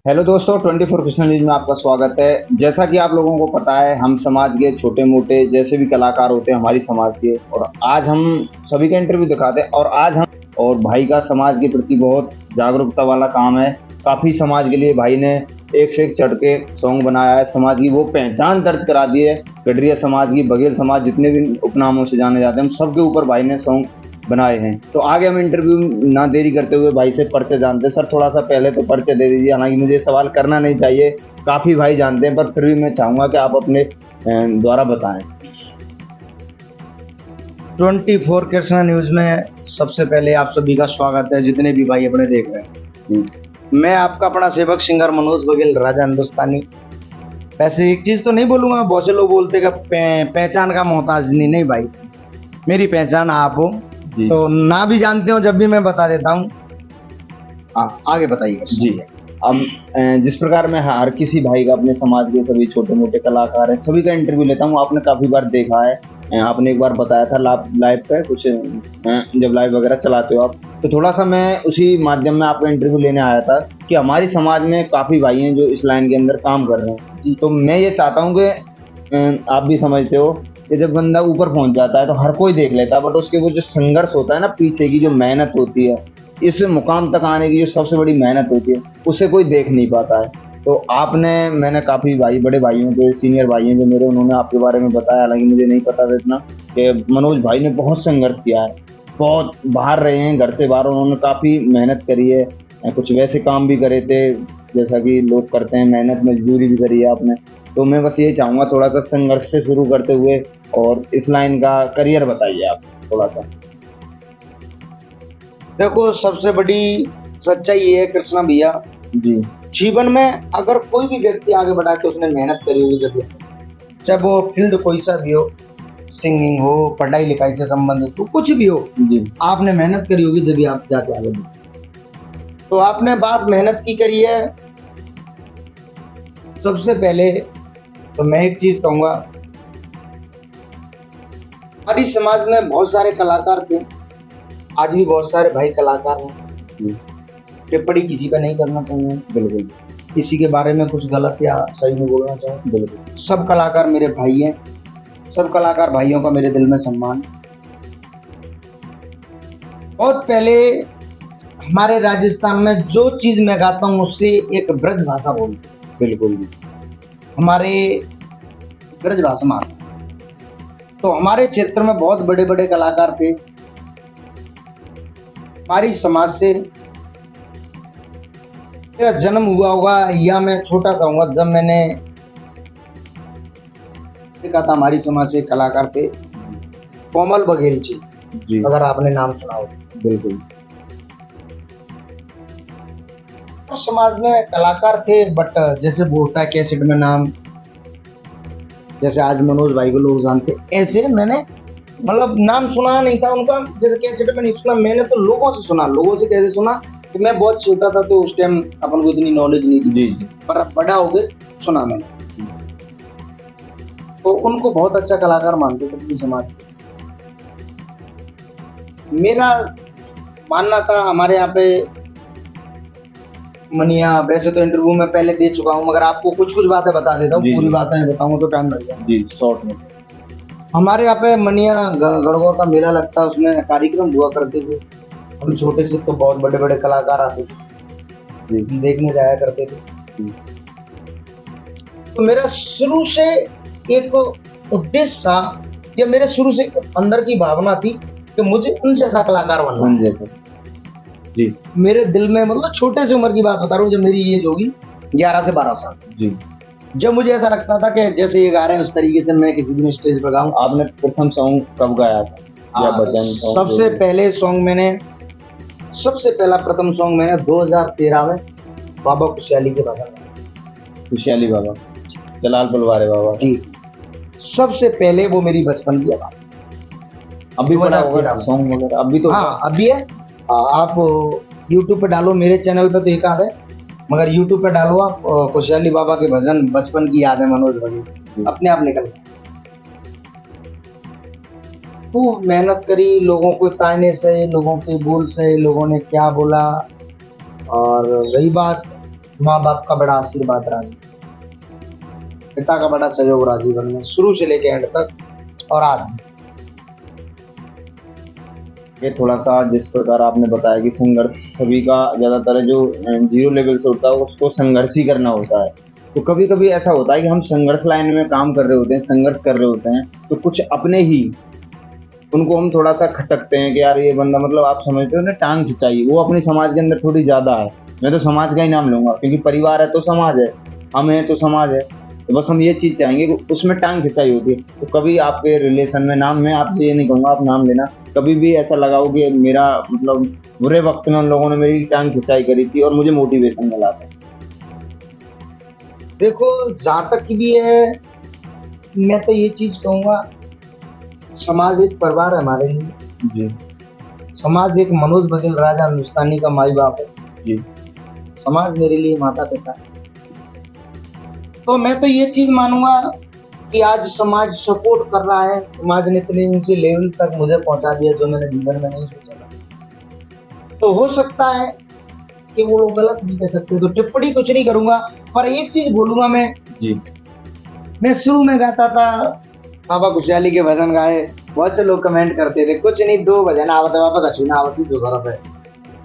Hello दोस्तों, 24 Krishna news में आपका स्वागत है। जैसा कि आप लोगों को पता है, हम समाज के छोटे मोटे जैसे भी कलाकार होते हैं हमारी समाज के, और आज हम सभी का इंटरव्यू दिखाते हैं। और भाई का समाज के प्रति बहुत जागरूकता वाला काम है। काफ़ी समाज के लिए भाई ने एक से एक चढ़ के सॉन्ग बनाया है। समाज की वो पहचान दर्ज करा दी है। गडरिया समाज की, बघेल समाज, जितने भी उपनामों से जाने जाते हैं, हम सबके ऊपर भाई ने सॉन्ग बनाए हैं। तो आगे हम इंटरव्यू ना देरी करते हुए भाई से परिचय जानते हैं। सर, थोड़ा सा पहले तो परिचय दे दीजिए। हालांकि मुझे सवाल करना नहीं चाहिए, काफ़ी भाई जानते हैं, पर फिर भी मैं चाहूँगा कि आप अपने द्वारा बताएं। 24 कृष्णा न्यूज में सबसे पहले आप सभी का स्वागत है, जितने भी भाई अपने देख रहे हैं। जी। मैं आपका अपना सेवक सिंगर मनोज बघेल, राजा हिंदुस्तानी। वैसे एक चीज तो नहीं बोलूंगा, बहुत से लोग बोलते कि पहचान का मोहताज नहीं भाई, मेरी पहचान आप हो। जी। तो ना भी जानते हो जब भी मैं बता देता हूँ। आगे बताइए। जी। अब जिस प्रकार मैं हर किसी भाई का, अपने समाज के सभी छोटे मोटे कलाकार हैं, सभी का इंटरव्यू लेता हूँ। आपने काफ़ी बार देखा है, आपने एक बार बताया था लाइव पे कुछ, जब लाइव वगैरह चलाते हो आप, तो थोड़ा सा मैं उसी माध्यम में आपका इंटरव्यू लेने आया था कि हमारी समाज में काफ़ी भाई हैं जो इस लाइन के अंदर काम कर रहे हैं। जी। तो मैं ये चाहता हूँ कि आप भी समझते हो कि जब बंदा ऊपर पहुंच जाता है तो हर कोई देख लेता है, बट उसके वो जो संघर्ष होता है ना, पीछे की जो मेहनत होती है, इस मुकाम तक आने की जो सबसे बड़ी मेहनत होती है, उसे कोई देख नहीं पाता है। तो मैंने काफ़ी भाई, बड़े भाइयों के, सीनियर भाई हैं जो मेरे, उन्होंने आपके बारे में बताया। हालांकि मुझे नहीं पता था इतना कि मनोज भाई ने बहुत संघर्ष किया है, बहुत बाहर रहे हैं, घर से बाहर उन्होंने काफ़ी मेहनत करी है। कुछ वैसे काम भी करे थे जैसा कि लोग करते हैं, मेहनत मजदूरी भी करी है आपने। तो मैं बस ये चाहूँगा, थोड़ा सा संघर्ष से शुरू करते हुए और इस लाइन का करियर बताइए आप थोड़ा सा। देखो, सबसे बड़ी सच्चाई ये है कृष्णा भैया, जी। जीवन में अगर कोई भी व्यक्ति आगे बढ़ा के उसने मेहनत करी होगी, जब चाहे वो फील्ड कोई सा भी हो, सिंगिंग हो, पढ़ाई लिखाई से संबंधित हो, कुछ भी हो, जी। आपने मेहनत करी होगी जब आप जाके आगे बढ़े। तो आपने बात मेहनत की करी है। सबसे पहले तो मैं एक चीज कहूंगा, हमारी समाज में बहुत सारे कलाकार थे, आज भी बहुत सारे भाई कलाकार हैं। टिप्पणी किसी का नहीं करना चाहूंगा, बिल्कुल। किसी के बारे में कुछ गलत या सही नहीं बोलना चाहूंगा। बिल्कुल। सब कलाकार मेरे भाई हैं, सब कलाकार भाइयों का मेरे दिल में सम्मान। बहुत पहले हमारे राजस्थान में जो चीज मैं गाता हूँ उससे एक ब्रज भाषा बोलते हैं। बिल्कुल। हमारे ब्रज भाषा में आता है। तो हमारे क्षेत्र में बहुत बड़े बड़े कलाकार थे। हमारी समाज से मेरा जन्म हुआ होगा, या मैं छोटा सा हूँ जब मैंने देखा था। हमारी समाज से कलाकार थे कोमल बघेल जी, जी। अगर आपने नाम सुना हो। बिल्कुल। समाज में कलाकार थे, बट जैसे वो होता है कैसेट में नाम, जैसे आज मनोज भाई को लोग जानते, ऐसे मैंने मतलब नाम सुना नहीं था उनका, जैसे कैसेट में नहीं सुना। मैंने तो लोगों से सुना। लोगों से कैसे सुना कि मैं बहुत छोटा था तो उस टाइम अपन को इतनी नॉलेज नहीं थी। जी। पर बड़ा हो गए सुना मैंने। तो उनको बहुत अच्छा कलाकार मानते थे अपनी समाज के। मेरा मानना था हमारे यहाँ पे मनिया, वैसे तो इंटरव्यू में पहले दे चुका हूँ, मगर आपको कुछ कुछ बातें बता देता हूँ। पूरी बातें बताऊंगा तो टाइम लग जाएगा। जी, शॉर्ट में। हमारे यहाँ पे मनिया गणगौर का मेला लगता है, उसमें कार्यक्रम हुआ करते थे। हम छोटे से तो बहुत बड़े बड़े कलाकार आते थे, देखने जाया करते थे। तो मेरा शुरू से एक उद्देश्य था, या मेरे शुरू से अंदर की भावना थी कि मुझे उन जैसा कलाकार बनना है। जी। मेरे दिल में, मतलब छोटे से उम्र की बात बता रहा हूँ, जब मेरी एज होगी 11 से 12 साल, जी। जब मुझे ऐसा लगता था कि जैसे ये गा रहे हैं उस तरीके से मैं किसी दिन स्टेज पर गाऊं। आपने प्रथम सॉन्ग कब गाया था, या भजन? सबसे पहले सॉन्ग मैंने, सबसे पहला प्रथम सॉन्ग मैंने 2013 में बाबा खुशहाली के भजन, खुशहाली बाबा, जलाल पलवारे बाबा जी। सबसे पहले वो मेरी बचपन की आवाज। अभी बड़ा होगा सॉन्ग वगैरह, अभी तो? हाँ, अभी है। आप YouTube पे डालो, मेरे चैनल पे तो एक आध है, मगर YouTube पे डालो आप खुशहाली बाबा के भजन, बचपन की याद है मनोज भाई, अपने आप निकल गया। खूब मेहनत करी, लोगों को ताने से, लोगों के बोल से, लोगों ने क्या बोला। और रही बात माँ बाप का बड़ा आशीर्वाद रहा, पिता का बड़ा सहयोग रहा जीवन में, शुरू से लेके एंड तक और आज भी। ये थोड़ा सा जिस प्रकार आपने बताया कि संघर्ष सभी का ज़्यादातर जो जीरो लेवल से होता है उसको संघर्ष ही करना होता है। तो कभी कभी ऐसा होता है कि हम संघर्ष लाइन में काम कर रहे होते हैं, संघर्ष कर रहे होते हैं, तो कुछ अपने ही उनको हम थोड़ा सा खटकते हैं कि यार ये बंदा, मतलब आप समझते हो ना, टांग खिंचाई वो अपनी समाज के अंदर थोड़ी ज़्यादा है। मैं तो समाज का ही नाम लूंगा क्योंकि परिवार है तो समाज है, हम हैं तो समाज है। तो बस हम ये चीज़ चाहेंगे कि उसमें टांग खिंचाई होती है। तो कभी आपके रिलेशन में, नाम में आपसे ये नहीं कहूँगा, आप नाम लेना, कभी भी ऐसा लगा हो कि मेरा मतलब बुरे वक्त में उन लोगों ने मेरी टांग खिंचाई करी थी और मुझे मोटिवेशन मिला था? देखो, जहाँ तक की भी है, मैं तो ये चीज कहूंगा, समाज एक परिवार है हमारे लिए जी समाज एक मनोज बघेल राजा हिंदुस्तानी का माई बाप है जी। समाज मेरे लिए माता पिता है। तो मैं तो ये चीज मानूंगा कि आज समाज सपोर्ट कर रहा है, समाज ने इतने ऊंचे लेवल तक मुझे पहुंचा दिया जो मैंने जीवन में नहीं सोचा था। तो हो सकता है कि वो लोग गलत भी कह सकते हैं, तो टिप्पणी कुछ नहीं करूंगा, पर एक चीज बोलूंगा मैं जी मैं शुरू में गाता था, बाबा खुशहाली के भजन गाए, बहुत से लोग कमेंट करते थे, कुछ नहीं 2 भजन आवत है बाबा, कछु ना आवत ही 2 तरफ है,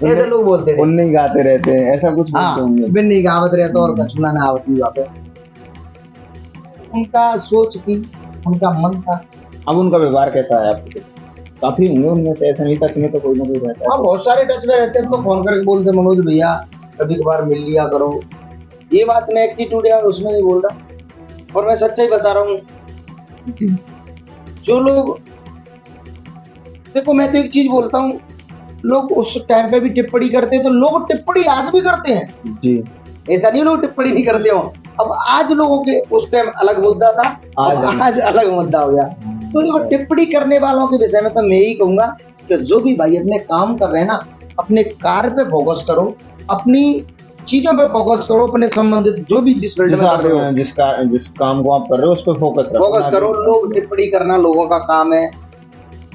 ऐसे लोग बोलते थे। उन नहीं गाते रहते हैं, ऐसा कुछ बोलते होंगे। बिन नहीं गावत रहता और कछु ना आवत ही वहाँ पे। उनका सोच थी, उनका मन था। अब उनका व्यवहार कैसा है आपके? काफी होंगे उनमें से, ऐसा नहीं, टच में तो कोई ना कोई रहता हाँ, है। बहुत सारे टच में रहते हैं, तो फोन करके बोलते मनोज भैया कभी कभार मिल लिया करो। ये बात मैं एटीट्यूड है उसमें नहीं बोल रहा, और मैं सच्चाई बता रहा हूँ। जो लोग, देखो मैं तो एक चीज बोलता हूँ, लोग उस टाइम पे भी टिप्पणी करते हैं, तो लोग टिप्पणी आज भी करते हैं जी। ऐसा नहीं लोग टिप्पणी नहीं करते हो। अब आज लोगों के, उस टाइम अलग मुद्दा था, आज अलग मुद्दा हो गया। तो देखो, टिप्पणी करने वालों के विषय में तो मैं यही कहूंगा कि जो भी भाई अपने काम कर रहे हैं ना, अपने कार्य पे फोकस करो, अपनी चीजों पे फोकस करो, अपने संबंधित जो भी जिस फील्ड में कर रहे हो, जिस काम को आप कर रहे हो उस पर फोकस करो। लोग टिप्पणी करना लोगों का काम है,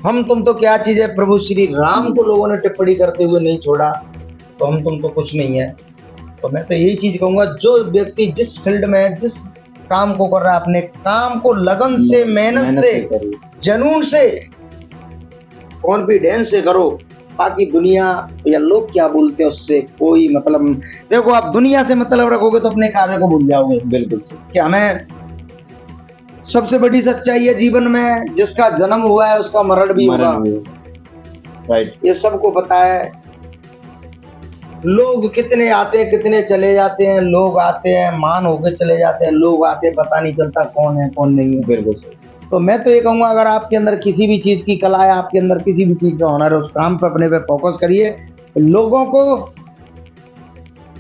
हम तुम तो क्या चीज है। प्रभु श्री राम को लोगों ने टिप्पणी करते हुए नहीं छोड़ा, तो हम तुम तो कुछ नहीं है। तो मैं तो यही चीज कहूंगा, जो व्यक्ति जिस फील्ड में जिस काम को कर रहा है, अपने काम को लगन से, मेहनत से, जुनून से, कॉन्फिडेंस से करो। बाकी दुनिया या लोग क्या बोलते हैं उससे कोई मतलब, देखो आप दुनिया से मतलब रखोगे तो अपने कार्य को भूल जाओगे। बिल्कुल सही। कि हमें सबसे बड़ी सच्चाई है जीवन में, जिसका जन्म हुआ है उसका मरण भी होगा। राइट, ये सबको पता है। लोग कितने आते हैं कितने चले जाते हैं, लोग आते हैं मान होके चले जाते हैं, लोग आते हैं पता नहीं चलता कौन है कौन नहीं है। बिल्कुल सही। तो मैं तो ये कहूंगा, अगर आपके अंदर किसी भी चीज की कला है, आपके अंदर किसी भी चीज का हुनर है, उस काम पे अपने पे फोकस करिए, लोगों को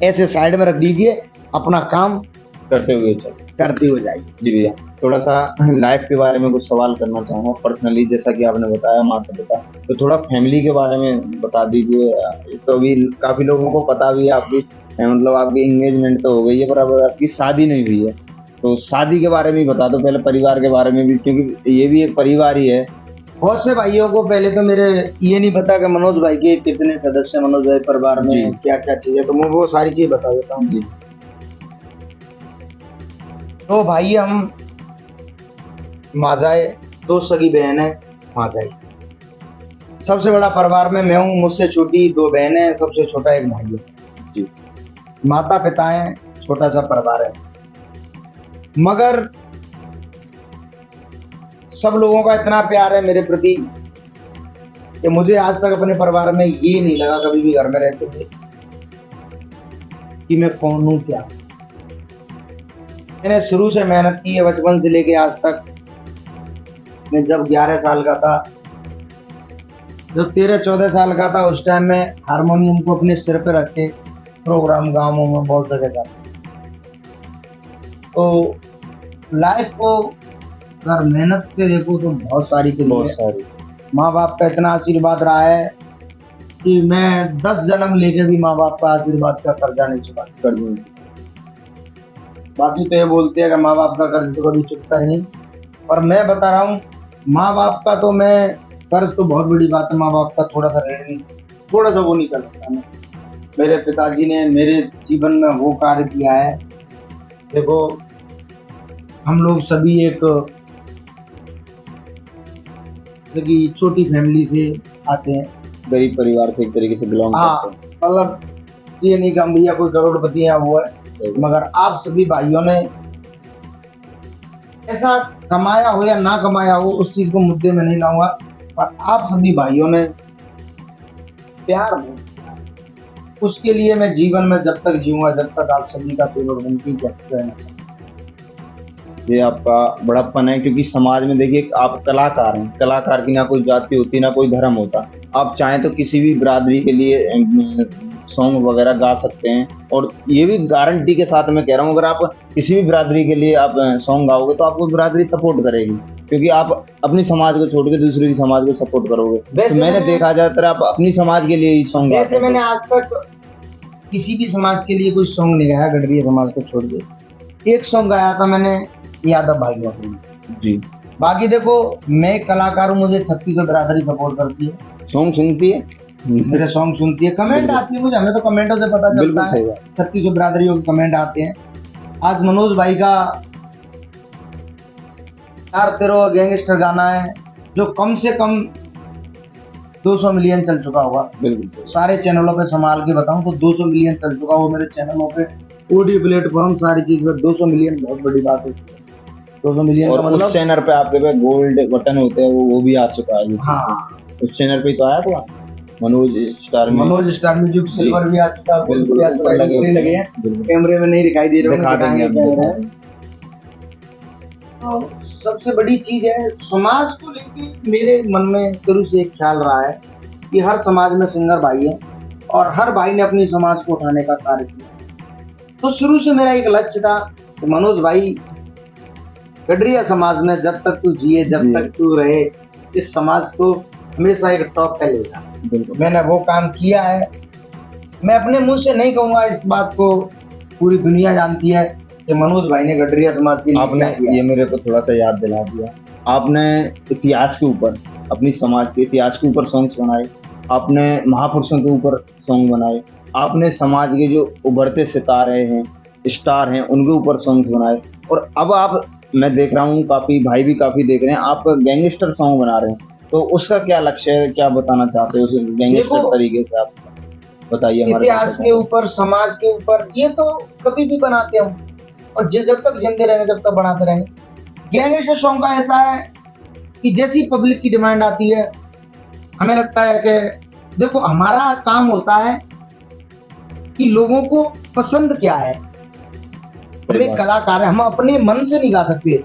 ऐसे साइड में रख दीजिए, अपना काम करते हुए जाइए। जी भैया, थोड़ा सा लाइफ के बारे में कुछ सवाल करना चाहूँगा पर्सनली, जैसा कि आपने बताया माता पिता, तो थोड़ा फैमिली के बारे में बता दीजिए। तो अभी काफ़ी लोगों को पता भी है आपकी, मतलब आपकी एंगेजमेंट तो हो गई है पर अब आपकी शादी नहीं हुई है, तो शादी के बारे में बता दो पहले, परिवार के बारे में भी, क्योंकि ये भी एक परिवार ही है। बहुत से भाइयों को पहले तो मेरे ये नहीं पता कि मनोज भाई के कितने सदस्य, मनोज भाई परिवार में क्या क्या चीजें, तो मैं वो सारी चीज बता देता हूँ जी। तो भाई हम माझाए, 2 सगी बहन है माझाई। सबसे बड़ा परिवार में मैं हूँ, मुझसे छोटी 2 बहनें हैं, सबसे छोटा एक भाई है जी। माता पिता हैं, छोटा सा परिवार है, मगर सब लोगों का इतना प्यार है मेरे प्रति कि मुझे आज तक अपने परिवार में ये नहीं लगा कभी भी घर में रहते हुए कि मैं कौन हूँ क्या। मैंने शुरू से मेहनत की है, बचपन से लेके आज तक। मैं जब 11 साल का था, जब 13-14 साल का था, उस टाइम में हारमोनियम को अपने सिर पे रख के प्रोग्राम गाँवों में बहुत सके था। तो लाइफ को अगर मेहनत से देखो तो बहुत सारी माँ बाप का इतना आशीर्वाद रहा है कि मैं 10 जन्म लेके भी माँ बाप का आशीर्वाद का कर्जा नहीं चुका कर दूंगी। बाकी तो ये बोलते हैं कि माँ बाप का कर्ज तो कभी चुकता ही नहीं, पर मैं बता रहा हूँ माँ बाप का तो मैं कर्ज तो बहुत बड़ी बात है, माँ बाप का थोड़ा सा वो नहीं कर सकता मैं। मेरे पिताजी ने मेरे जीवन में वो कार्य किया है। देखो, हम लोग सभी एक जैसे कि छोटी फैमिली से आते हैं, गरीब परिवार से एक तरीके से बिलोंग हाँ, करते हैं। मतलब ये नहीं कि हम भैया कोई करोड़पति है वो है, सही। मगर आप सभी भाइयों ने ऐसा कमाया हो या ना कमाया हो उस चीज को मुद्दे में नहीं लाऊंगा, पर आप सभी भाइयों ने प्यार हो, उसके लिए मैं जीवन में जब तक जीऊंगा जब तक आप सभी का सेवक बन के रहना चाहूंगा। ये आपका बड़प्पन है, क्योंकि समाज में देखिए आप कलाकार हैं, कलाकार की ना कोई जाति होती ना कोई धर्म होता। आप चाहें तो किसी भी बिरादरी के लिए सॉन्ग वगैरह गा सकते हैं, और ये भी गारंटी के साथ मैं कह रहा हूँ, अगर आप किसी भी बिरादरी के लिए आप सॉन्ग गाओगे तो आपको बिरादरी सपोर्ट करेगी, क्योंकि आप अपनी समाज को छोड़ के दूसरे की समाज को सपोर्ट करोगे। तो मैंने देखा ज्यादातर आप अपनी समाज के लिए ही सॉन्ग वैसे मैंने आज तक किसी भी समाज के लिए कोई सॉन्ग नहीं गाया, गढ़विया समाज को छोड़ के। एक सॉन्ग गाया था मैंने यादव भाई के लिए जी। बाकी देखो, मैं कलाकार हूँ, मुझे 36 बिरादरी सपोर्ट करती है, सॉन्ग सुनती है, मेरे सॉन्ग सुनती है, कमेंट आती है मुझे, हमें तो कमेंटों से पता चलता है। 36 बिरादरियों के कमेंट आते हैं। आज मनोज भाई का यार तेरो गैंगस्टर गाना है जो कम से कम 200 मिलियन चल चुका होगा। बिल्कुल सही। सारे चैनलों पे संभाल के बताऊं तो 200 मिलियन चल चुका हो मेरे चैनलों पे, ऑडियो प्लेटफॉर्म सारी चीज में 200 मिलियन बहुत बड़ी बात है। 200 मिलियन और का मतलब उस चैनल पे आपके पे गोल्ड बटन होते हैं, वो भी आ चुका है। हाँ, उस चैनल पे तो आया था मनोज स्टार म्यूजिक सिल्वर भी आ चुका है, गोल्ड भी आ चुका है, लगे हैं, कैमरे में नहीं दिखाई दे रहे दिखा देंगे हम। तो सबसे बड़ी चीज है, समाज को लेके मेरे मन में शुरू से एक ख्याल रहा है कि हर समाज में सिंगर भाई है और हर भाई ने अपनी समाज को उठाने का कार्य किया। तो शुरू से मेरा एक लक्ष्य था कि मनोज भाई गढ़रिया समाज में जब तक तू जिए, जब तक तू रहे, इस समाज को हमेशा एक टॉप पे ले जा। मैंने वो काम किया है। मैं अपने मुंह से नहीं कहूंगा, इस बात को पूरी दुनिया जानती है कि मनोज भाई ने गढ़रिया समाज के लिए आपने ये मेरे को थोड़ा सा याद दिला दिया। आपने इतिहास के ऊपर, अपनी समाज के इतिहास के ऊपर सॉन्ग्स बनाए, आपने महापुरुषों के ऊपर सॉन्ग बनाए, आपने समाज के जो उभरते सितारे हैं, स्टार हैं, उनके ऊपर सॉन्ग्स बनाए, और अब आप, मैं देख रहा हूँ काफी भाई भी काफी देख रहे हैं, आप गैंगस्टर सॉन्ग बना रहे हैं। तो उसका क्या लक्ष्य है, क्या बताना चाहते हो उस गैंगस्टर तरीके से, आप बताइए। इतिहास के ऊपर, समाज के ऊपर, ये तो कभी भी बनाते हम, और जब तक जिंदे रहेंगे जब तक बनाते रहेंगे। गैंगस्टर सॉन्ग का ऐसा है कि जैसी पब्लिक की डिमांड आती है, हमें लगता है कि देखो हमारा काम होता है कि लोगों को पसंद क्या है। हम एक कलाकार है, हम अपने मन से नहीं गा सकते,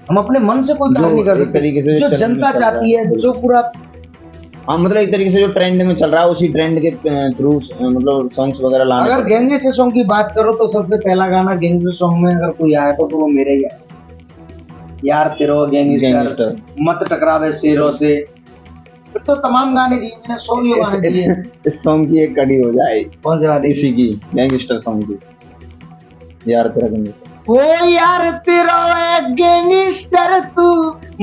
हम अपने मन से कोई काम नहीं कर सकते। जो जनता चाहती है, जो पूरा, हाँ, मतलब एक तरीके से जो ट्रेंड में चल रहा है उसी ट्रेंड के थ्रू मतलब सॉन्ग्स वगैरह लाने। अगर गैंगस्टर सॉन्ग की बात करो तो सबसे पहला गाना गैंगस्टर सॉन्ग में अगर कोई आया तो वो मेरा ही है, यार तेरो गैंगस्टर, मत टकरावे शेरों से। फिर तो तमाम गाने दिए मैंने, 100 गाने दिए। इस सॉन्ग की एक कड़ी हो जाए, कौन से गाने? इसी की, गैंगस्टर सॉन्ग की, यार तेरा गैंगस्टर। ओ यार तेरा गैंगस्टर, तू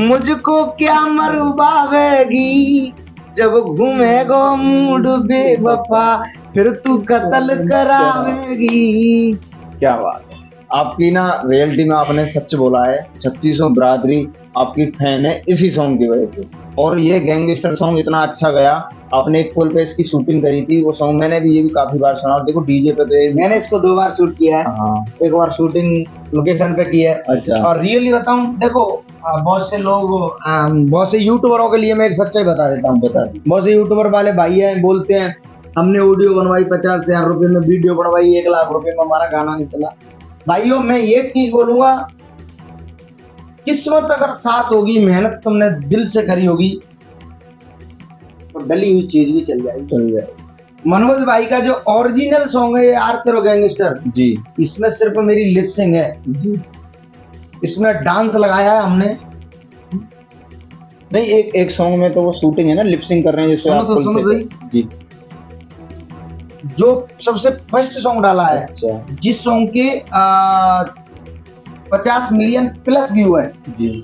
मुझको क्या मरवावेगी, जब घूमेगो मूड बेवफा फिर तू कत्ल करावेगी। क्या बात है, आपकी ना रियलिटी में आपने सच बोला है। 36 बिरादरी आपकी फैन है इसी सॉन्ग की वजह से, और ये गैंगस्टर सॉन्ग इतना अच्छा गया। आपने एक फुल पे इसकी शूटिंग करी थी, वो सॉन्ग मैंने भी, ये भी काफी बार सुना, और देखो डीजे पे तो मैंने इसको 2 बार शूट किया है। हाँ, एक बार शूटिंग लोकेशन पे की है। अच्छा। और रियली बताऊं, देखो बहुत से लोग, बहुत से यूट्यूबरों के लिए मैं एक सच्चाई बता देता हूँ। बहुत से यूट्यूबर वाले भाई हैं, बोलते हैं हमने ऑडियो बनवाई 50,000 रुपए में, वीडियो बनवाई 1 लाख रुपए में, हमारा गाना नहीं चला। भाइयों मैं एक चीज बोलूंगा, किस्मत अगर साथ होगी, मेहनत तुमने दिल से करी होगी, तो डली हुई चीज भी चल जाएगी। मनोज भाई का जो ओरिजिनल सॉन्ग है यार तेरो गैंगस्टर जी, इसमें सिर्फ मेरी लिपसिंग है जी, इसमें डांस लगाया है हमने। नहीं, एक सॉन्ग में तो वो शूटिंग है ना, लिपसिंग कर रहे हैं, जिससे आप सुनो जी, जो सबसे फर्स्ट सॉन्ग डाला है, अच्छा, जिस सॉन्ग के 50 मिलियन प्लस व्यू है जी,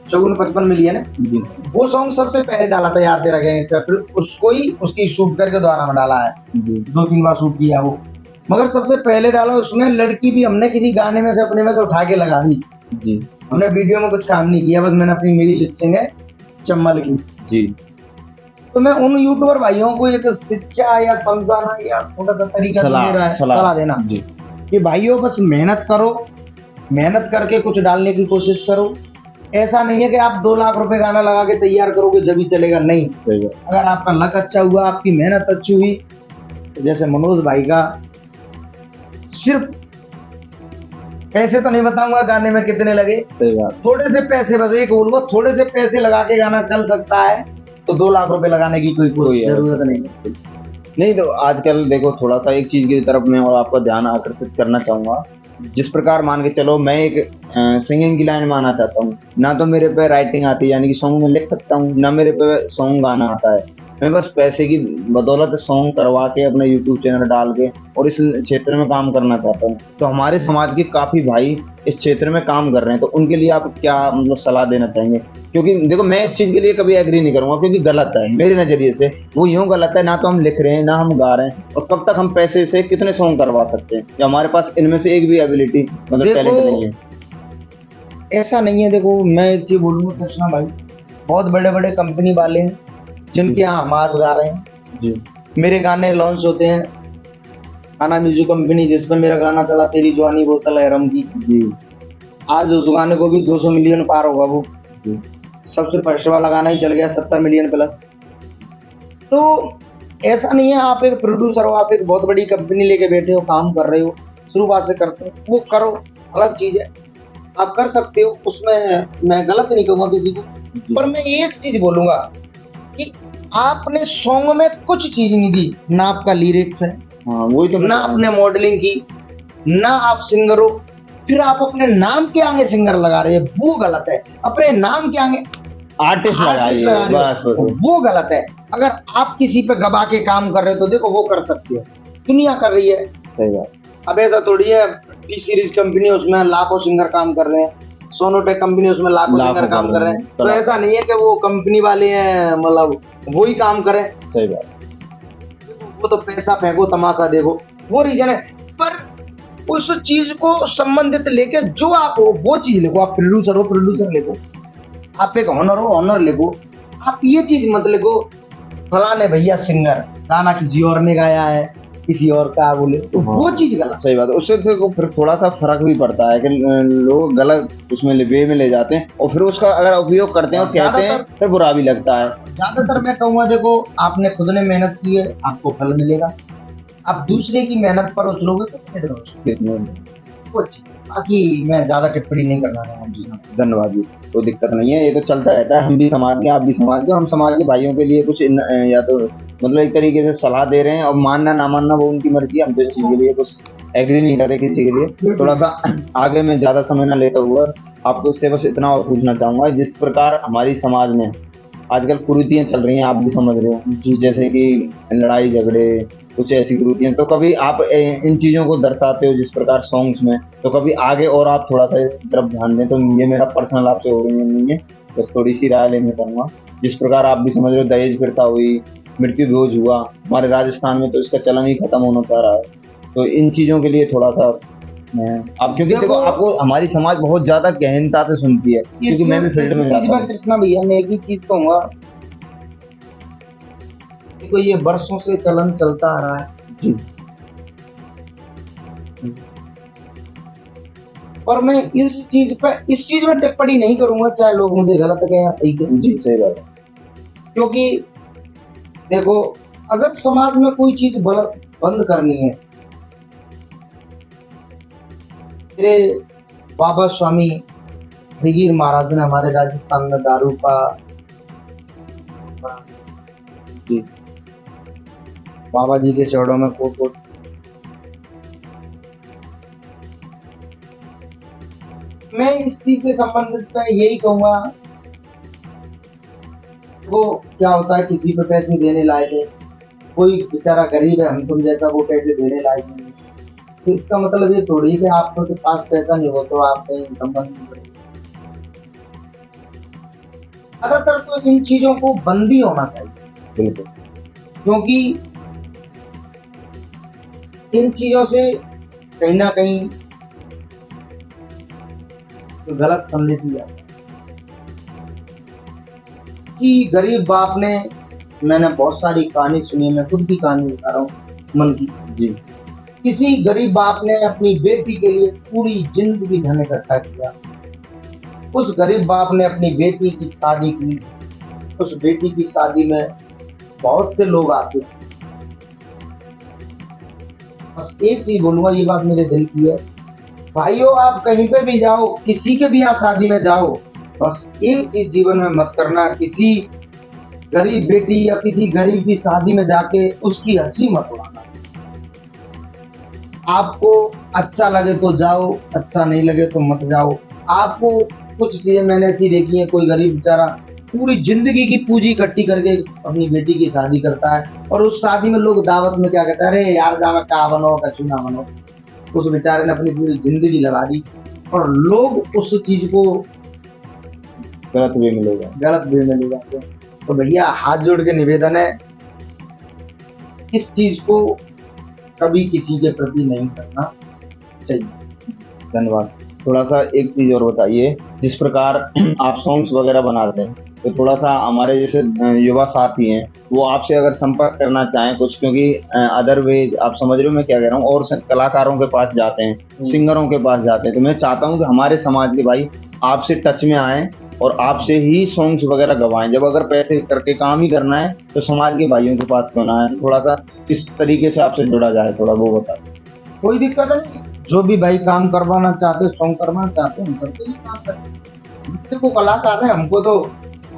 54-55 मिलियन है। जी वो सॉन्ग सबसे पहले डाला था यार तेरा गैंगस्टर, फिर उसको ही उसकी शूट करके दोबारा में डाला है, जी 2-3 बार शूट किया वो। मगर सबसे पहले डाला उसमें लड़की भी हमने किसी गाने में से अपने में से उठा के लगा दी। जी हमने वीडियो में कुछ काम नहीं किया, बस मैंने अपनी मेरी लिपसिंग है चम्मल की। जी तो मैं उन यूट्यूबर भाइयों को एक शिक्षा या समझाना या थोड़ा सा तरीका जो मेरा है, सलाह देना जी कि भाइयों बस मेहनत करो, मेहनत करके कुछ डालने की कोशिश करो। ऐसा नहीं है कि आप 2 लाख रुपए गाना लगा के तैयार करोगे जब ही चलेगा, नहीं। सही बात। अगर आपका लक अच्छा हुआ, आपकी मेहनत अच्छी हुई, तो जैसे मनोज भाई का, सिर्फ पैसे तो नहीं बताऊंगा गाने में कितने लगे, सही बात। थोड़े से पैसे, बस एक बोलूंगा, थोड़े से पैसे लगा के गाना चल सकता है, तो 2 लाख रुपए लगाने की कोई जरूरत नहीं है। नहीं तो आजकल देखो थोड़ा सा एक चीज की तरफ मैं और आपका ध्यान आकर्षित करना चाहूंगा। जिस प्रकार मान के चलो मैं एक सिंगिंग की लाइन में आना चाहता हूँ, ना तो मेरे पे राइटिंग आती है यानी कि सॉन्ग में लिख सकता हूँ, ना मेरे पे सॉन्ग गाना आता है। मैं बस पैसे की बदौलत सॉन्ग करवा के अपना यूट्यूब चैनल डाल के और इस क्षेत्र में काम करना चाहता हूँ। तो हमारे समाज के काफी भाई इस क्षेत्र में काम कर रहे हैं, तो उनके लिए आप क्या मतलब सलाह देना चाहेंगे? क्योंकि देखो मैं इस चीज के लिए कभी एग्री नहीं करूंगा, क्योंकि गलत है मेरे नजरिए से। वो यूं गलत है, ना तो हम लिख रहे हैं ना हम गा रहे हैं, और कब तक हम पैसे से कितने सॉन्ग करवा सकते हैं, या हमारे पास इनमें से एक भी एबिलिटी मतलब टैलेंट नहीं है। ऐसा नहीं है, देखो मैं एक चीज बोलूंगा कृष्णा भाई, बहुत बड़े बड़े कंपनी वाले हैं जिनके यहाँ हम आज गा रहे हैं जी मेरे गाने लॉन्च होते हैं। गाना म्यूजिक कंपनी जिस पर मेरा गाना चला, तेरी जवानी बोतल है रम की, जी आज उस गाने को भी 200 मिलियन पार होगा वो। जी सबसे फर्स्ट वाला गाना ही चल गया 70 मिलियन प्लस। तो ऐसा नहीं है आप एक प्रोड्यूसर हो, आप एक बहुत बड़ी कंपनी लेके बैठे हो, काम कर रहे हो, शुरुआत से करते हो, वो करो, अलग चीज है, आप कर सकते हो, उसमें मैं गलत नहीं कहूंगा किसी को। पर मैं एक चीज बोलूंगा कि आपने सॉन्ग में कुछ चीज नहीं दी, ना आपका लिरिक्स है, हाँ वही तो, ना आपने मॉडलिंग की, ना आप सिंगर हो, फिर आप अपने नाम के आगे सिंगर लगा रहे हैं, वो गलत है। अपने नाम के आगे आर्टिस्ट लगाइए, बस बस वो गलत है। अगर आप किसी पे गवा के काम कर रहे हो तो देखो वो कर सकते हो, दुनिया कर रही है। सही बात। अब ऐसा थोड़ी है टी सीरीज कंपनी उसमें लाखों सिंगर काम कर रहे हैं, सोनोटेक कंपनी उसमें लाखों सिंगर काम कर रहे हैं, तो ऐसा नहीं है कि वो कंपनी वाले हैं मतलब वो ही काम करें। सही बात। वो तो पैसा फेंको तमाशा देखो, वो रीजन है। पर उस चीज को संबंधित लेके जो आप हो वो चीज लिखो। आप प्रोड्यूसर हो, प्रोड्यूसर लिखो। आप एक ऑनर हो, ऑनर लिखो। आप ये चीज मत लिखो फलाने भैया सिंगर, गाना किसी और ने गाया है, किसी और का बोले, तो वो चीज गलत। सही बात है। उससे तो फिर थोड़ा सा फर्क भी पड़ता है कि लोग गलत उसमें वे में ले जाते हैं, और फिर उसका अगर उपयोग करते हैं और कहते हैं फिर बुरा भी लगता है। ज्यादातर मैं कहूँगा देखो आपने खुद ने मेहनत की है, आपको फल मिलेगा। आप दूसरे की मेहनत पर उछलोगे तो कितने बाकी मैं ज्यादा टिप्पणी नहीं करना चाहूँगा। धन्यवाद जी, कोई दिक्कत नहीं है, ये तो चलता रहता है। हम भी समाज के, आप भी समाज के, हम समाज के भाइयों के लिए कुछ या तो मतलब एक तरीके से सलाह दे रहे हैं, और मानना ना मानना वो उनकी मर्जी है। हम तो इस चीज के लिए कुछ एग्री नहीं कर रहे किसी के लिए। थोड़ा सा आगे में ज्यादा समय ना लेता हुआ आपको इससे बस इतना और पूछना चाहूंगा, जिस प्रकार हमारी समाज में आजकल कुरीतियां चल रही हैं, आप भी समझ रहे हो, जैसे कि लड़ाई झगड़े, कुछ ऐसी कुरीतियां, तो कभी आप इन चीजों को दर्शाते हो जिस प्रकार सॉन्ग्स में, तो कभी आगे और आप थोड़ा सा इस तरफ ध्यान दें। तो ये मेरा पर्सनल आपसे ओपिनियन नहीं है, बस थोड़ी सी राय लेना चाहूंगा। जिस प्रकार आप भी समझ रहे हो दहेज प्रथा हुई, मृत्यु भोज हुआ, हमारे राजस्थान में तो इसका चलन ही खत्म होना चाह रहा है। तो इन चीजों के लिए थोड़ा सा आप, क्योंकि देखो आपको हमारी समाज बहुत ज्यादा गहनता से सुनती है, क्योंकि मैं भी फील्ड में जाता हूं। कृष्णा भैया मैं एक ही चीज कहूंगा, देखो ये वर्षों से चलन चलता आ रहा है जी, और मैं इस चीज में टिप्पणी नहीं करूंगा, चाहे लोग मुझे गलत कहें या सही कहें। जी सही बात है। क्योंकि देखो अगर समाज में कोई चीज बंद करनी है, मेरे बाबा स्वामी हरिगिर महाराज ने हमारे राजस्थान में दारू का जी, बाबा जी के चरणों में कोट मैं इस चीज से संबंधित मैं यही कहूंगा, वो क्या होता है किसी पे पैसे देने लायक है, कोई बेचारा गरीब है, हम तुम जैसा, वो पैसे देने लायक नहीं, तो इसका मतलब ये थोड़ी है कि आपके पास पैसा नहीं हो तो आप संबंध नहीं करेंगे। ज्यादातर तो इन चीजों को बंद ही होना चाहिए, बिल्कुल। क्योंकि इन चीजों से कहीं ना कहीं तो गलत संदेश ही आता है कि गरीब बाप ने, मैंने बहुत सारी कहानी सुनी है, मैं खुद की कहानी बता रहा हूँ मन की जी। किसी गरीब बाप ने अपनी बेटी के लिए पूरी जिंदगी धन इकट्ठा किया। उस गरीब बाप ने अपनी बेटी की शादी की। उस बेटी की शादी में बहुत से लोग आते हैं। बस एक चीज बोलूंगा, ये बात मेरे दिल की है, भाइयों आप कहीं पे भी जाओ, किसी के भी यहाँ शादी में जाओ, बस एक चीज जीवन में मत करना, किसी गरीब बेटी या किसी गरीब की शादी में जाके उसकी हंसी मत उड़ाना। आपको अच्छा लगे तो जाओ, अच्छा नहीं लगे तो मत जाओ। आपको कुछ चीजें मैंने ऐसी देखी है, कोई गरीब बेचारा पूरी जिंदगी की पूंजी इकट्ठी करके अपनी बेटी की शादी करता है, और उस शादी में लोग दावत में क्या कहते हैं, अरे यार जावा का बनो कछु ना बनो। उस बेचारे ने अपनी पूरी जिंदगी लगा दी और लोग उस चीज को गलत वे में ले जाते हैं। तो भैया हाथ जोड़ के निवेदन है, इस चीज को कभी किसी के प्रति नहीं करना चाहिए। धन्यवाद। थोड़ा सा एक चीज और बताइए, जिस प्रकार आप सॉन्ग्स वगैरह बनाते हैं, तो थोड़ा सा हमारे जैसे युवा साथी हैं वो आपसे अगर संपर्क करना चाहें कुछ, क्योंकि अदर वे आप समझ रहे हो मैं क्या कह रहा हूँ, और कलाकारों के पास जाते हैं, सिंगरों के पास जाते हैं, तो मैं चाहता हूँ कि हमारे समाज के भाई आपसे टच में आए और आपसे ही सॉन्ग्स वगैरह गवाएं। जब अगर पैसे करके काम ही करना है तो समाज के भाइयों के पास क्यों ना है, थोड़ा सा किस तरीके से आपसे जुड़ा जाए, थोड़ा वो बता। कोई दिक्कत नहीं, जो भी भाई काम करवाना चाहते, सॉन्ग करवाना चाहते हैं, हम सबके लिए काम करते हैं। देखो कलाकार है, हमको तो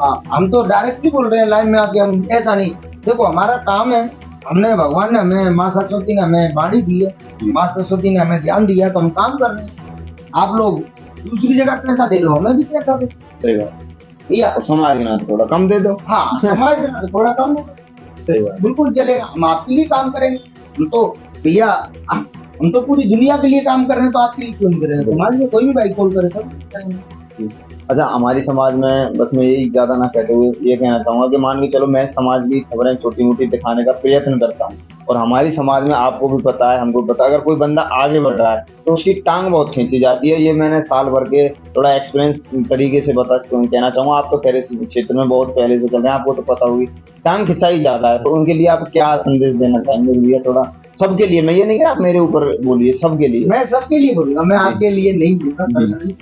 हम तो डायरेक्टली बोल रहे हैं लाइन में आके, हम ऐसा नहीं। देखो हमारा काम है, हमने भगवान ने हमें, माँ सरस्वती ने हमें वाणी दी है, माँ सरस्वती ने हमें ज्ञान दिया, तो हम काम कर रहे हैं। आप लोग दूसरी जगह पैसा दे लो, हमें भी पैसा दो। सही बात भैया। समाज में थोड़ा कम दे दो। हाँ समाज में थोड़ा कम दे दो। सही बात, बिल्कुल चलेगा, हम आपके लिए काम करेंगे। हम तो भैया हम तो पूरी दुनिया के लिए काम कर रहे हैं, तो आपके लिए क्यों नहीं करेंगे। समाज में कोई भी भाई कॉल करे सब करेंगे। अच्छा, हमारी समाज में बस मैं यही ज्यादा ना कहते हुए ये कहना चाहूंगा कि मान के चलो मैं समाज की खबरें छोटी मोटी दिखाने का प्रयत्न करता हूँ, और हमारी समाज में आपको भी पता है, हमको पता है, अगर कोई बंदा आगे बढ़ रहा है तो उसकी टांग बहुत खींची जाती है। ये मैंने साल भर के थोड़ा एक्सपीरियंस तरीके से कहना चाहूंगा। आप तो खैर इस क्षेत्र में बहुत पहले से चल रहे हैं, आपको तो पता होगी, टांग खिंचाई जाता है, तो उनके लिए आप क्या संदेश देना चाहेंगे भैया? थोड़ा सबके लिए, मैं ये नहीं कि आप मेरे ऊपर बोलिए, सबके लिए। मैं सबके लिए बोलूंगा, मैं आपके लिए नहीं बोलूंगा।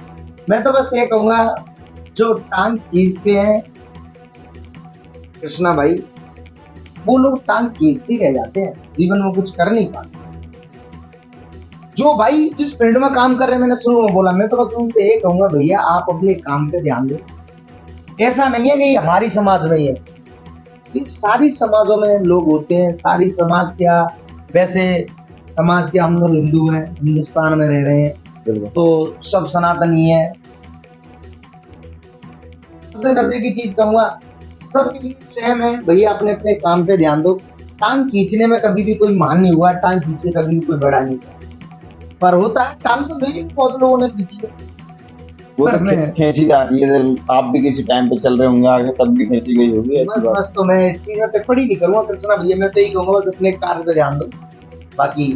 मैं तो बस ये कहूंगा, जो टांग खींचते हैं कृष्णा भाई, वो लोग टांग खींचते रह जाते हैं, जीवन में कुछ कर नहीं पाते। जो भाई जिस फील्ड में काम कर रहे हैं, मैंने शुरू में बोला, मैं तो बस उनसे ये कहूंगा, भैया आप अपने काम पे ध्यान दो। ऐसा नहीं है कि हमारी समाज में ही है, ये सारी समाजों में लोग होते हैं। सारी समाज क्या, वैसे समाज के हम लोग हिंदू हैं, हिंदुस्तान में रह रहे हैं, तो सब सनातनी है। सबसे डरने की चीज कहूंगा, सब सेम है भैया, अपने अपने काम पे ध्यान दो। टांग खींचने में कभी भी कोई महान नहीं हुआ, टांग खींचने कभी भी कोई बड़ा नहीं हुआ, पर होता है टांग तो मेरी भी बहुत लोगों ने खींची है, वो तो खींची जाती है। आप भी किसी टाइम पे चल रहे होंगे आगे, तब भी खींची गई होगी। बस तो मैं इस चीज में टिप्पणी नहीं करूंगा कृष्णा भैया, मैं तो यही कहूंगा बस अपने कार्य पे ध्यान दो। बाकी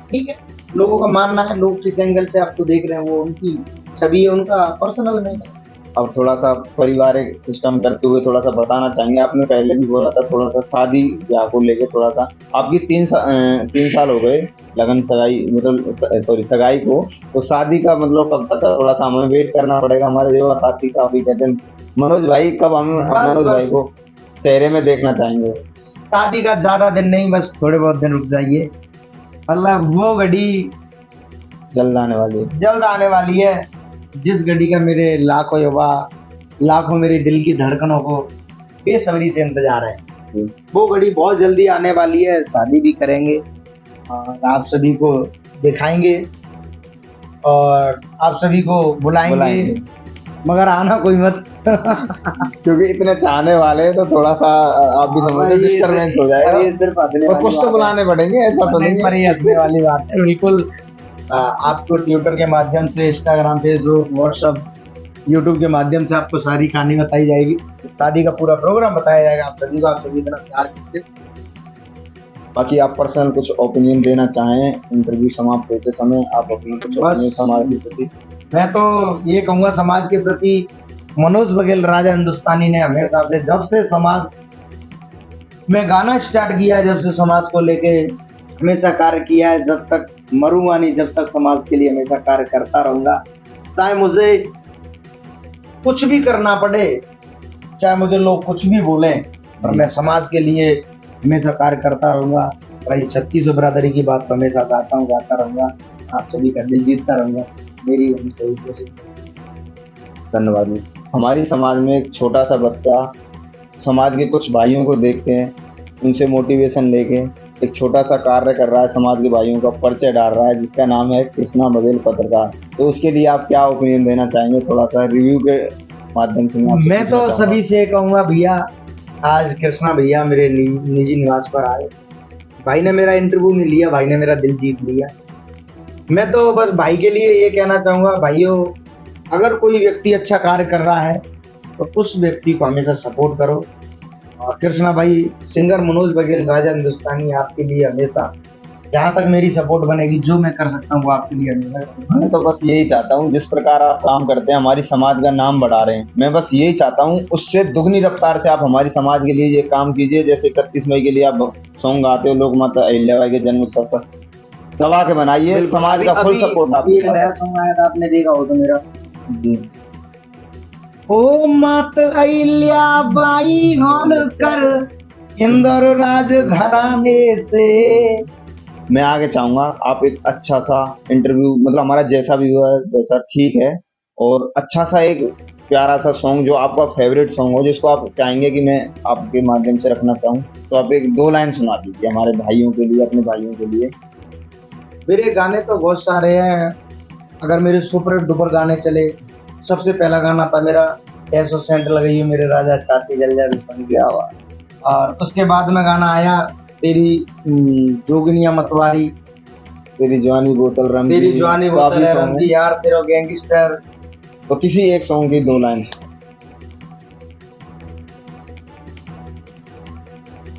ठीक है, लोगों का मानना है, लोग किस एंगल से आपको देख रहे हैं वो उनकी छवि है, उनका पर्सनल नहीं है। अब थोड़ा सा पारिवारिक सिस्टम करते हुए थोड़ा सा बताना चाहेंगे, आपने पहले भी बोला था थोड़ा सा शादी ब्याह को लेके, थोड़ा सा आपकी 3 साल हो गए लगन सगाई, मतलब सॉरी सगाई को, तो शादी का मतलब कब तक? थोड़ा सा हमें वेट करना पड़ेगा। हमारे युवा साथी काफी कहते हैं मनोज भाई, कब हम मनोज भाई को चेहरे में देखना चाहेंगे? शादी का ज्यादा दिन नहीं, बस थोड़े बहुत दिन रुक जाइए, मतलब वो घड़ी जल्द आने वाली है, जिस घड़ी का मेरे लाखों युवा, लाखों मेरे दिल की धड़कनों को बेसब्री से इंतजार है। वो घड़ी बहुत जल्दी आने वाली है, शादी भी करेंगे और आप सभी को दिखाएंगे और आप सभी को बुलाएंगे। मगर आना कोई मत क्योंकि इतने चाहने वाले हैं, तो थोड़ा सा आप भी समझ डिस्टर्बेंस हो जाएगा। ये सिर्फ हंसने वाली कुछ तो बुलाने पड़ेंगे, ऐसा तो नहीं पर ये हंसने वाली बात है। बिल्कुल आपको ट्विटर के माध्यम से, इंस्टाग्राम, फेसबुक, व्हाट्सएप YouTube के माध्यम से आपको सारी कहानी बताई जाएगी, शादी का पूरा प्रोग्राम बताया जाएगा आप सभी को, आप सभी इतना प्यार करते हो। बाकी आप पर्सनल कुछ ओपिनियन देना चाहें इंटरव्यू समाप्त होते समय, आप अपनी कुछ बस अपने समाज के प्रति। मैं तो ये कहूंगा समाज के प्रति, मनोज बघेल राजा हिंदुस्तानी ने हमेशा से, जब से समाज में गाना स्टार्ट किया, जब से समाज को लेके हमेशा कार्य किया है, जब तक मरूंगा नहीं, जब तक समाज के लिए हमेशा कार्य करता रहूंगा। चाहे मुझे कुछ भी करना पड़े, चाहे मुझे लोग कुछ भी बोलें, पर मैं समाज के लिए हमेशा कार्य करता रहूंगा। और ये 36 बिरादरी की बात तो हमेशा गाता हूँ, गाता रहूंगा, आप सभी का दिल जीतता रहूंगा, मेरी हमेशा यही कोशिश है। धन्यवाद। हमारी समाज में एक छोटा सा बच्चा समाज के कुछ भाइयों को देख के, उनसे मोटिवेशन लेके एक छोटा सा कार्य कर रहा है, समाज के भाइयों का परिचय डाल रहा है, जिसका नाम है कृष्णा बघेल पत्रकार। तो उसके लिए आप क्या ओपिनियन देना चाहेंगे, थोड़ा सा रिव्यू के माध्यम से? मैं तो सभी से कहूंगा, भैया आज कृष्णा भैया मेरे निजी निवास पर आए, भाई ने मेरा इंटरव्यू नहीं लिया, भाई ने मेरा दिल जीत लिया। मैं तो बस भाई के लिए ये कहना चाहूंगा, भाइयों अगर कोई व्यक्ति अच्छा कार्य कर रहा है तो उस व्यक्ति को हमेशा सपोर्ट करो। और कृष्णा भाई, सिंगर मनोज बघेल राजा हिंदुस्तानी आपके लिए हमेशा, जहाँ तक मेरी सपोर्ट बनेगी, जो मैं कर सकता हूँ वो आपके लिए हमेशा करूंगा। मैं तो बस यही चाहता हूँ, जिस प्रकार आप काम करते हैं, हमारी समाज का नाम बढ़ा रहे हैं, मैं बस यही चाहता हूँ उससे दुगनी रफ्तार से आप हमारी समाज के लिए ये काम कीजिए। जैसे 31 मई के लिए आप सॉन्ग गाते हो, लोक माता अहिल्याबाई के जन्म उत्सव पर गवा के बनाइए, समाज का फुल सपोर्ट आपने देखा हो तो मेरा, ओ मात अहिल्याबाई होलकर इंदौर राज घराने से। मैं आगे चाहूंगा आप एक अच्छा सा इंटरव्यू, मतलब हमारा जैसा भी हुआ है वैसा ठीक है, और अच्छा सा एक प्यारा सा सॉन्ग जो आपका फेवरेट सॉन्ग हो, जिसको आप चाहेंगे कि मैं आपके माध्यम से रखना चाहूँ, तो आप एक 2 लाइन सुना दीजिए हमारे भाइयों के लिए, अपने भाइयों के लिए। मेरे गाने तो बहुत सारे हैं, अगर मेरे सुपर डुपर गाने चले, सबसे पहला गाना था मेरा ऐसो सेंट लगाइयो मेरे राजा छाती जल जा बन गया हुआ, और उसके बाद में गाना आया तेरी जोगिनिया मतवारी, तेरी जवानी बोतल रंग, तेरी जवानी बोतल रंग की, यार तेरा गैंगस्टर। तो किसी एक सॉन्ग की 2 लाइन।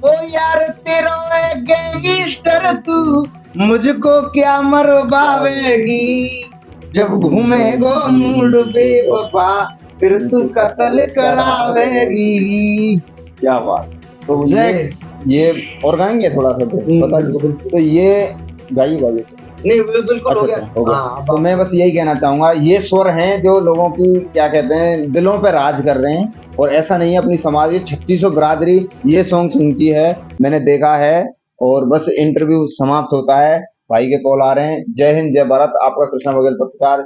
ओ यार तेरा गैंगस्टर तू मुझको क्या मरवावेगी, जब घूमेगो मूड बेवफा फिर तू कत्ल करावेगी। क्या बात। तो ये और गाएंगे थोड़ा सा, तो बता दो। तो ये गाइए नहीं बिल्कुल हो गया। हाँ, तो मैं बस यही कहना चाहूंगा, ये स्वर हैं जो लोगों की क्या कहते हैं दिलों पे राज कर रहे हैं, और ऐसा नहीं है, अपनी समाज की 3600 बिरादरी ये सॉन्ग सुनती है, मैंने देखा है। और बस इंटरव्यू समाप्त होता है, भाई के कॉल आ रहे हैं। जय हिंद, जय भारत, आपका कृष्णा बघेल पत्रकार।